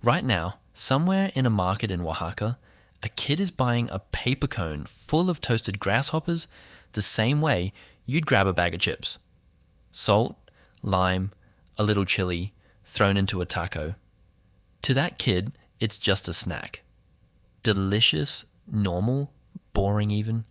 Right now, somewhere in a market in Oaxaca, a kid is buying a paper cone full of toasted grasshoppers the same way you'd grab a bag of chips. Salt, lime, a little chili, thrown into a taco. To that kid, it's just a snack. Delicious, normal, boring even.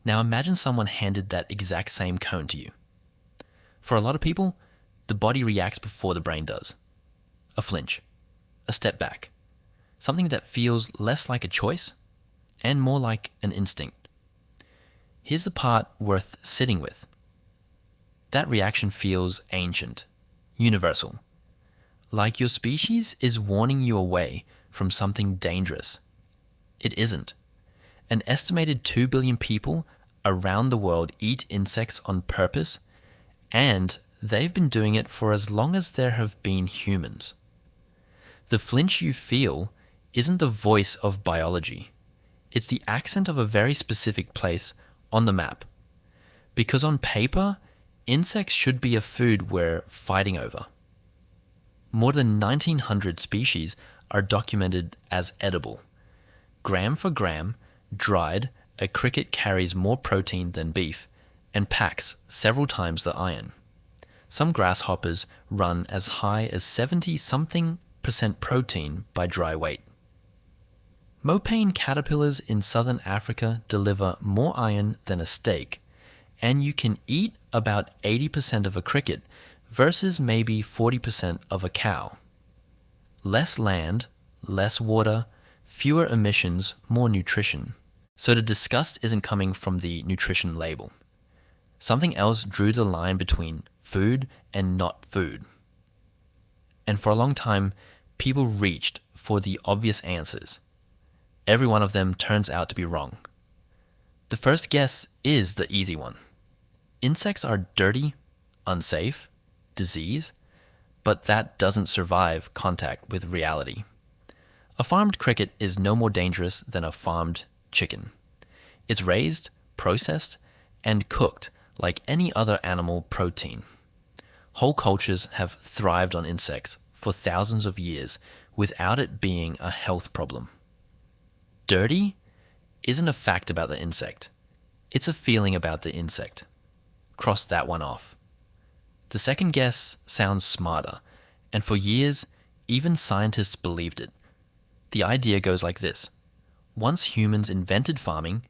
Now imagine someone handed that exact same cone to you. For a lot of people, the body reacts before the brain does. A flinch, a step back, something that feels less like a choice and more like an instinct. Here's the part worth sitting with. That reaction feels ancient, universal, like your species is warning you away from something dangerous. It isn't. An estimated 2 billion people around the world eat insects on purpose, and they've been doing it for as long as there have been humans. The flinch you feel isn't the voice of biology. It's the accent of a very specific place on the map. Because on paper, insects should be a food we're fighting over. More than 1,900 species are documented as edible. Gram for gram, dried, a cricket carries more protein than beef and packs several times the iron. Some grasshoppers run as high as 70-something% protein by dry weight. Mopane caterpillars in southern Africa deliver more iron than a steak, and you can eat about 80% of a cricket versus maybe 40% of a cow. Less land, less water, fewer emissions, more nutrition. So the disgust isn't coming from the nutrition label. Something else drew the line between food and not food. And for a long time, people reached for the obvious answers. Every one of them turns out to be wrong. The first guess is the easy one. Insects are dirty, unsafe, disease, but that doesn't survive contact with reality. A farmed cricket is no more dangerous than a farmed chicken. It's raised, processed, and cooked like any other animal protein. Whole cultures have thrived on insects for thousands of years without it being a health problem. Dirty isn't a fact about the insect. It's a feeling about the insect. Cross that one off. The second guess sounds smarter, and for years, even scientists believed it. The idea goes like this. Once humans invented farming,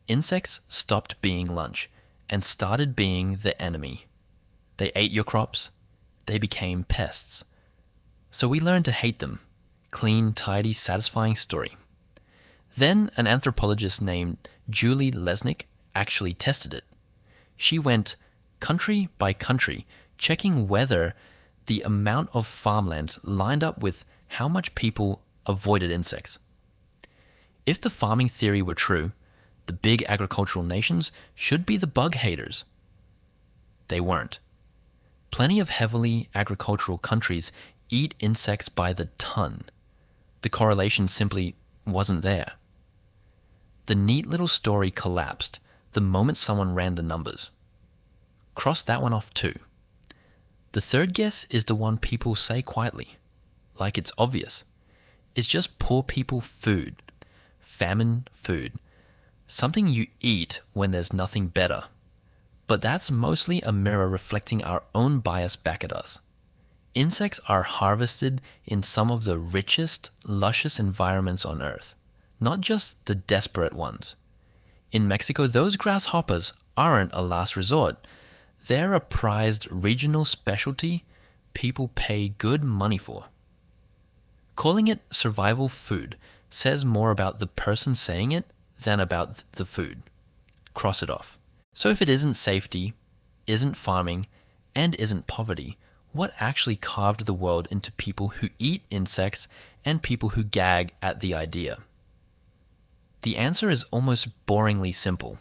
insects stopped being lunch and started being the enemy. They ate your crops. They became pests. So we learned to hate them. Clean, tidy, satisfying story. Then an anthropologist named Julie Lesnick actually tested it. She went country by country, checking whether the amount of farmland lined up with how much people avoided insects. If the farming theory were true, the big agricultural nations should be the bug haters. They weren't. Plenty of heavily agricultural countries eat insects by the ton. The correlation simply wasn't there. The neat little story collapsed the moment someone ran the numbers. Cross that one off too. The third guess is the one people say quietly, like it's obvious. It's just poor people food, famine food, something you eat when there's nothing better. But that's mostly a mirror reflecting our own bias back at us. Insects are harvested in some of the richest, luscious environments on Earth, not just the desperate ones. In Mexico, those grasshoppers aren't a last resort. They're a prized regional specialty people pay good money for. Calling it survival food says more about the person saying it than about the food. Cross it off. So if it isn't safety, isn't farming, and isn't poverty, what actually carved the world into people who eat insects and people who gag at the idea? The answer is almost boringly simple.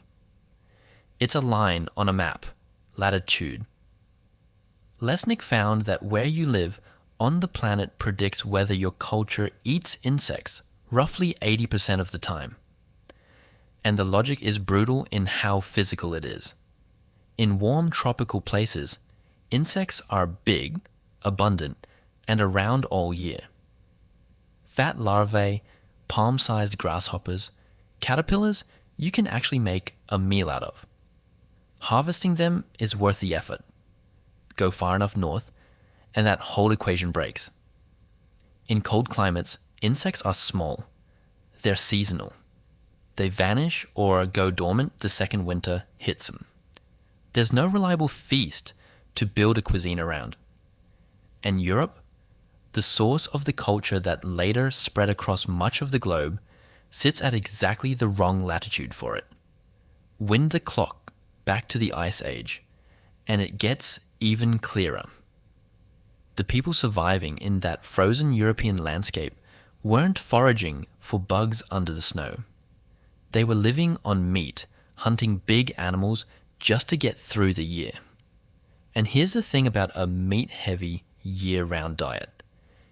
It's a line on a map, latitude. Lesnick found that where you live on the planet predicts whether your culture eats insects roughly 80% of the time. And the logic is brutal in how physical it is. In warm tropical places, insects are big, abundant, and around all year. fat larvae, palm-sized grasshoppers, caterpillars you can actually make a meal out of. Harvesting them is worth the effort. Go far enough north, and that whole equation breaks. In cold climates, insects are small. They're seasonal. They vanish or go dormant the second winter hits them. There's no reliable feast to build a cuisine around. And Europe, the source of the culture that later spread across much of the globe, sits at exactly the wrong latitude for it. Wind the clock back to the Ice Age, and it gets even clearer. The people surviving in that frozen European landscape weren't foraging for bugs under the snow. They were living on meat, hunting big animals just to get through the year. And here's the thing about a meat-heavy year-round diet.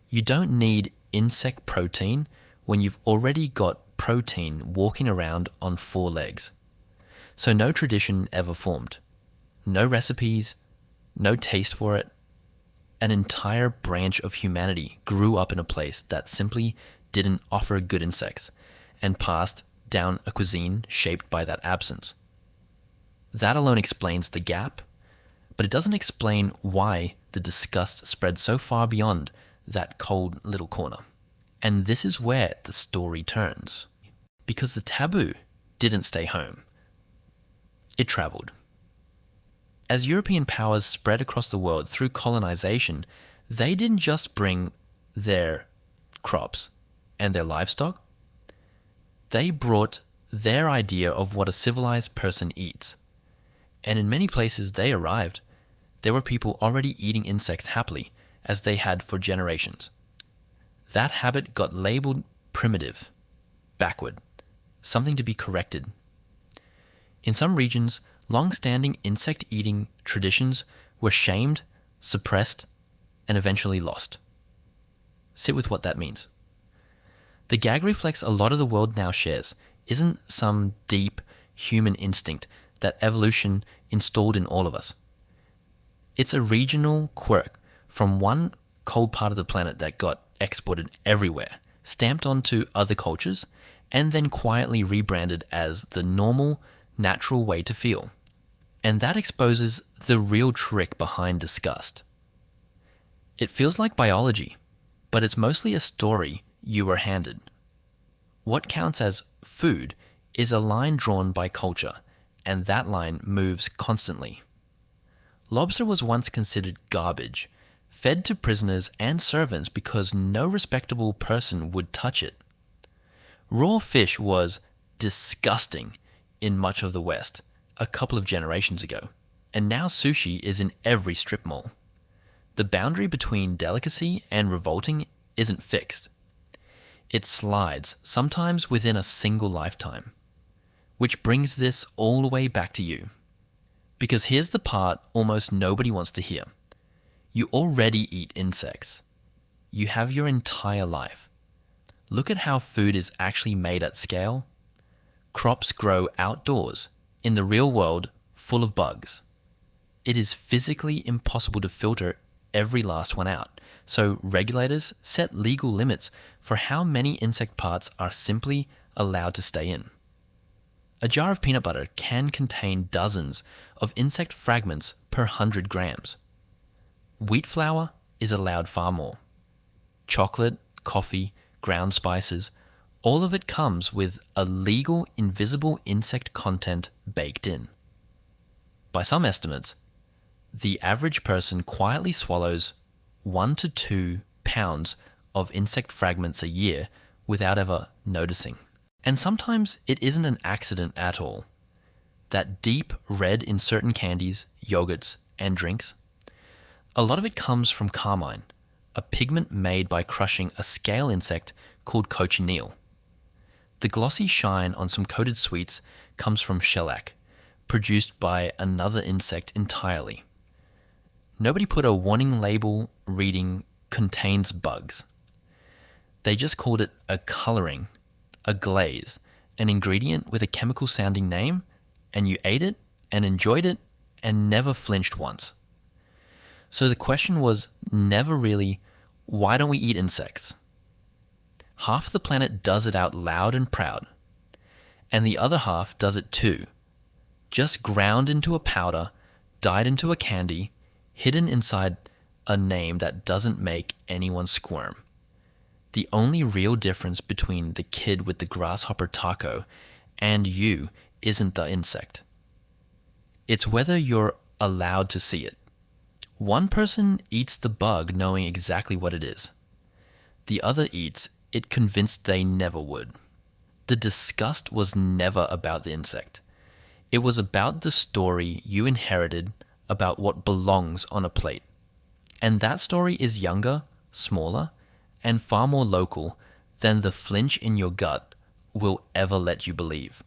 You don't need insect protein when you've already got protein walking around on 4 legs. So no tradition ever formed. No recipes, no taste for it. An entire branch of humanity grew up in a place that simply didn't offer good insects and passed down a cuisine shaped by that absence. That alone explains the gap, but it doesn't explain why the disgust spread so far beyond that cold little corner. And this is where the story turns. Because the taboo didn't stay home. It traveled. As European powers spread across the world through colonization, they didn't just bring their crops and their livestock. They brought their idea of what a civilized person eats. And in many places they arrived, there were people already eating insects happily, as they had for generations. That habit got labeled primitive, backward, something to be corrected. In some regions, long-standing insect-eating traditions were shamed, suppressed, and eventually lost. Sit with what that means. The gag reflex a lot of the world now shares isn't some deep human instinct that evolution installed in all of us. It's a regional quirk from one cold part of the planet that got exported everywhere, stamped onto other cultures, and then quietly rebranded as the normal, natural way to feel. And that exposes the real trick behind disgust. It feels like biology, but it's mostly a story you were handed. What counts as food is a line drawn by culture, and that line moves constantly. Lobster was once considered garbage, fed to prisoners and servants because no respectable person would touch it. Raw fish was disgusting in much of the West a couple of generations ago, and now sushi is in every strip mall. The boundary between delicacy and revolting isn't fixed. It slides, sometimes within a single lifetime. Which brings this all the way back to you. Because here's the part almost nobody wants to hear. You already eat insects. You have your entire life. Look at how food is actually made at scale. Crops grow outdoors, in the real world, full of bugs. It is physically impossible to filter every last one out, so regulators set legal limits for how many insect parts are simply allowed to stay in. A jar of peanut butter can contain dozens of insect fragments per 100 grams. Wheat flour is allowed far more. Chocolate, coffee, ground spices, all of it comes with a legal invisible insect content baked in. By some estimates, the average person quietly swallows 1 to 2 pounds of insect fragments a year without ever noticing. And sometimes it isn't an accident at all. That deep red in certain candies, yogurts, and drinks, a lot of it comes from carmine, a pigment made by crushing a scale insect called cochineal. The glossy shine on some coated sweets comes from shellac, produced by another insect entirely. Nobody put a warning label reading "contains bugs." They just called it a coloring, a glaze, an ingredient with a chemical sounding name, and you ate it and enjoyed it and never flinched once. So the question was never really, why don't we eat insects? half the planet does it out loud and proud, and the other half does it too, just ground into a powder, dyed into a candy, hidden inside a name that doesn't make anyone squirm. The only real difference between the kid with the grasshopper taco and you isn't the insect. It's whether you're allowed to see it. One person eats the bug knowing exactly what it is. The other eats it convinced they never would. The disgust was never about the insect. It was about the story you inherited about what belongs on a plate. And that story is younger, smaller, and far more local than the flinch in your gut will ever let you believe.